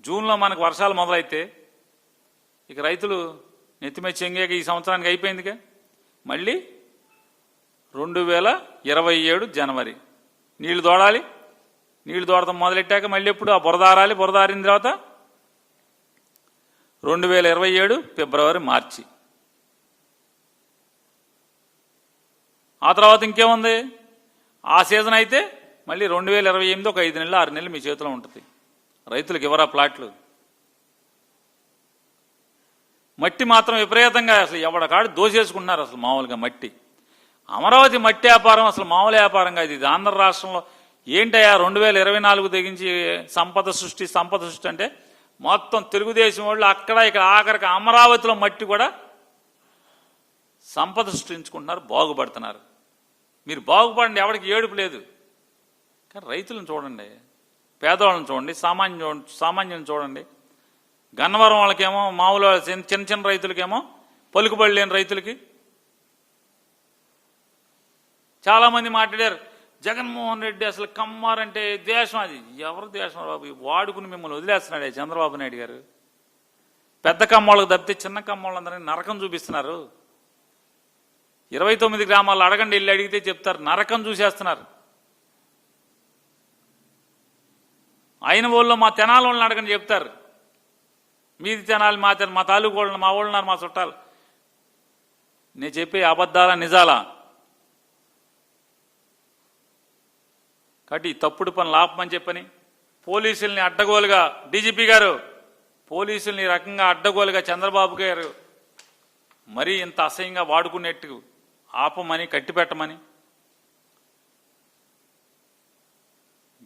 జూన్లో మనకు వర్షాలు మొదలైతే ఇక రైతులు నెత్తిమే చెంగాక ఈ సంవత్సరానికి అయిపోయిందిగా. మళ్ళీ 2027 జనవరి నీళ్లు తోడాలి. నీళ్లు తోడటం మొదలెట్టాక మళ్ళీ ఎప్పుడు ఆ బురదారాలి. బురదారిన తర్వాత 2027 ఫిబ్రవరి మార్చి. ఆ తర్వాత ఇంకేముంది? ఆ సీజన్ అయితే మళ్ళీ 2028 ఒక 5 నెలలు 6 నెలలు మీ చేతిలో ఉంటుంది. రైతులకు ఎవరా ప్లాట్లు? మట్టి మాత్రం విపరీతంగా అసలు ఎవడకాడు దోసేసుకుంటున్నారు. అసలు మామూలుగా మట్టి, అమరావతి మట్టి వ్యాపారం అసలు మామూలు వ్యాపారంగా ఇది ఆంధ్ర రాష్ట్రంలో ఏంటయ్యా 2024 తెగించి సంపద సృష్టి అంటే మొత్తం తెలుగుదేశం వాళ్ళు అక్కడ ఇక్కడ ఆఖరికి అమరావతిలో మట్టి కూడా సంపద సృష్టించుకుంటున్నారు, బాగుపడుతున్నారు. మీరు బాగుపడండి, ఎవరికి ఏడుపు లేదు. కానీ రైతులను చూడండి, పేదవాళ్ళని చూడండి, సామాన్యులను చూడండి. గన్నవరం వాళ్ళకేమో మామూలు చిన్న చిన్న రైతులకేమో పలుకుబడి లేని రైతులకి చాలామంది మాట్లాడారు. జగన్మోహన్ రెడ్డి అసలు కమ్మారంటే దేశం. అది ఎవరు దేశం బాబు? వాడుకుని మిమ్మల్ని వదిలేస్తున్నాడే చంద్రబాబు నాయుడు గారు. పెద్ద కమ్మోళ్ళకు తప్పితే చిన్న కమ్మోళ్ళందరినీ నరకం చూపిస్తున్నారు. 29 గ్రామాల్లో అడగండి, వెళ్ళి అడిగితే చెప్తారు, నరకం చూసేస్తున్నారు. అయిన వాళ్ళు మా తెనాల వాళ్ళని అడగండి చెప్తారు. మీది తెనాలి, మా తాలూకు వాళ్ళని, మా వాళ్ళు ఉన్నారు, మా చుట్టాలు. నేను చెప్పే అబద్ధాలా నిజాలా? కాబట్టి ఈ తప్పుడు పనులు ఆపమని చెప్పని పోలీసుల్ని అడ్డగోలుగా, డీజీపీ గారు పోలీసుల్ని ఈ రకంగా అడ్డగోలుగా చంద్రబాబు గారు మరీ ఇంత అసహ్యంగా వాడుకునేట్టు ఆపమని, కట్టిపెట్టమని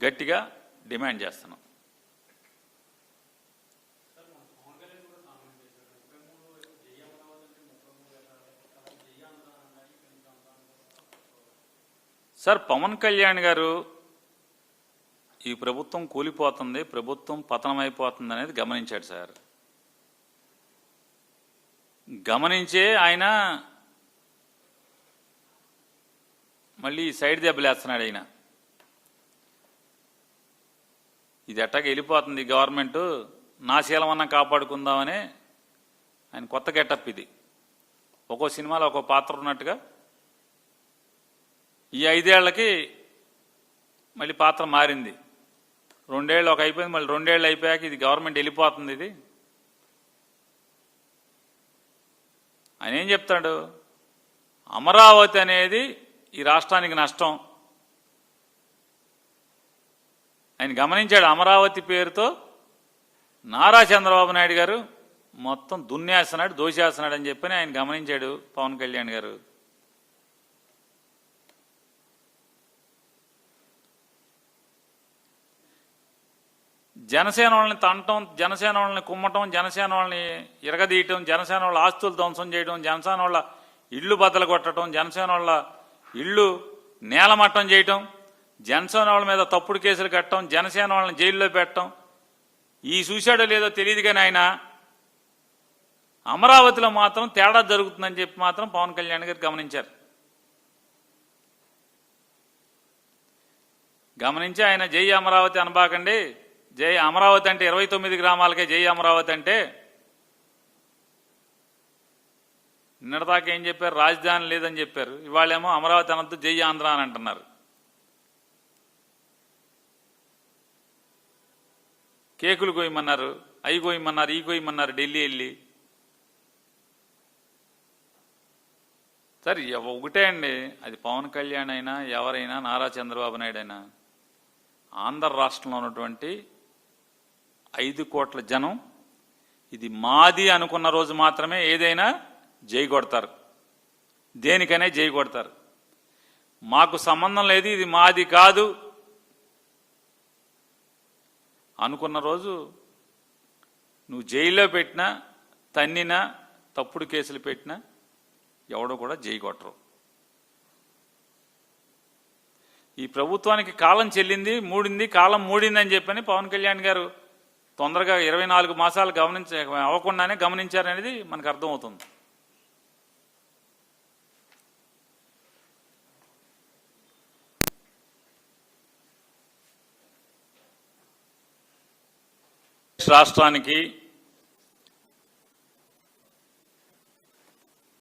గట్టిగా డిమాండ్ చేస్తున్నాం. సార్, పవన్ కళ్యాణ్ గారు ఈ ప్రభుత్వం కూలిపోతుంది, ప్రభుత్వం పతనమైపోతుంది అనేది గమనించాడు సార్. గమనించే ఆయన మళ్ళీ సైడ్ దెబ్బలేస్తున్నాడు. ఆయన ఇది ఎట్టాగా వెళ్ళిపోతుంది గవర్నమెంట్, నా శీలమన్నా కాపాడుకుందామని ఆయన కొత్త గెటప్ ఇది. ఒక్కో సినిమాలో ఒక్కో పాత్ర ఉన్నట్టుగా ఈ 5 ఏళ్లకి మళ్ళీ పాత్ర మారింది. 2 ఏళ్ళు ఒక అయిపోయింది, మళ్ళీ 2 ఏళ్ళు అయిపోయాక ఇది గవర్నమెంట్ వెళ్ళిపోతుంది. ఇది ఆయన ఏం చెప్తాడు? అమరావతి అనేది ఈ రాష్ట్రానికి నష్టం. ఆయన గమనించాడు. అమరావతి పేరుతో నారా చంద్రబాబు నాయుడు గారు మొత్తం దున్నేస్తున్నాడు, దోసేస్తున్నాడు అని చెప్పని ఆయన గమనించాడు పవన్ కళ్యాణ్ గారు. జనసేన వాళ్ళని తంటం, జనసేన వాళ్ళని కుమ్మటం, జనసేన వాళ్ళని ఇరగదీయటం, జనసేన వాళ్ళ ఆస్తులు ధ్వంసం చేయడం, జనసేన వాళ్ళ ఇళ్ళు బద్దలు కొట్టడం, జనసేన వాళ్ళ ఇళ్ళు నేలమట్టం చేయటం, జనసేన వాళ్ళ మీద తప్పుడు కేసులు కట్టడం, జనసేన వాళ్ళని జైల్లో పెట్టడం, ఈ చూశాడో లేదో తెలియదు. కానీ ఆయన అమరావతిలో మాత్రం తేడా జరుగుతుందని చెప్పి మాత్రం పవన్ కళ్యాణ్ గారు గమనించారు. గమనించి ఆయన జై అమరావతి అనబాకండి, జై అమరావతి అంటే 29 గ్రామాలకే జై అమరావతి అంటే, నిన్నటిదాకా ఏం చెప్పారు? రాజధాని లేదని చెప్పారు. ఇవాళేమో అమరావతి అనొద్దు, జై ఆంధ్ర అని అంటున్నారు. కేకులు కోయమన్నారు, అవి కోయమన్నారు, ఈ కోయమన్నారు ఢిల్లీ వెళ్ళి. సరే ఒకటే అండి, అది పవన్ కళ్యాణ్ అయినా ఎవరైనా, నారా చంద్రబాబు నాయుడు అయినా, ఆంధ్ర రాష్ట్రంలో ఉన్నటువంటి 5 కోట్ల జనం ఇది మాది అనుకున్న రోజు మాత్రమే ఏదైనా జై కొడతారు, దేనికైనా జై కొడతారు. మాకు సంబంధం లేదు, ఇది మాది కాదు అనుకున్న రోజు నువ్వు జైల్లో పెట్టినా, తన్నినా, తప్పుడు కేసులు పెట్టినా ఎవడో కూడా జై కొట్టరు. ఈ ప్రభుత్వానికి కాలం చెల్లింది, కాలం మూడిందని చెప్పని పవన్ కళ్యాణ్ గారు తొందరగా 24 మాసాలు అవ్వకుండానే గమనించారనేది మనకు అర్థమవుతుంది. రాష్ట్రానికి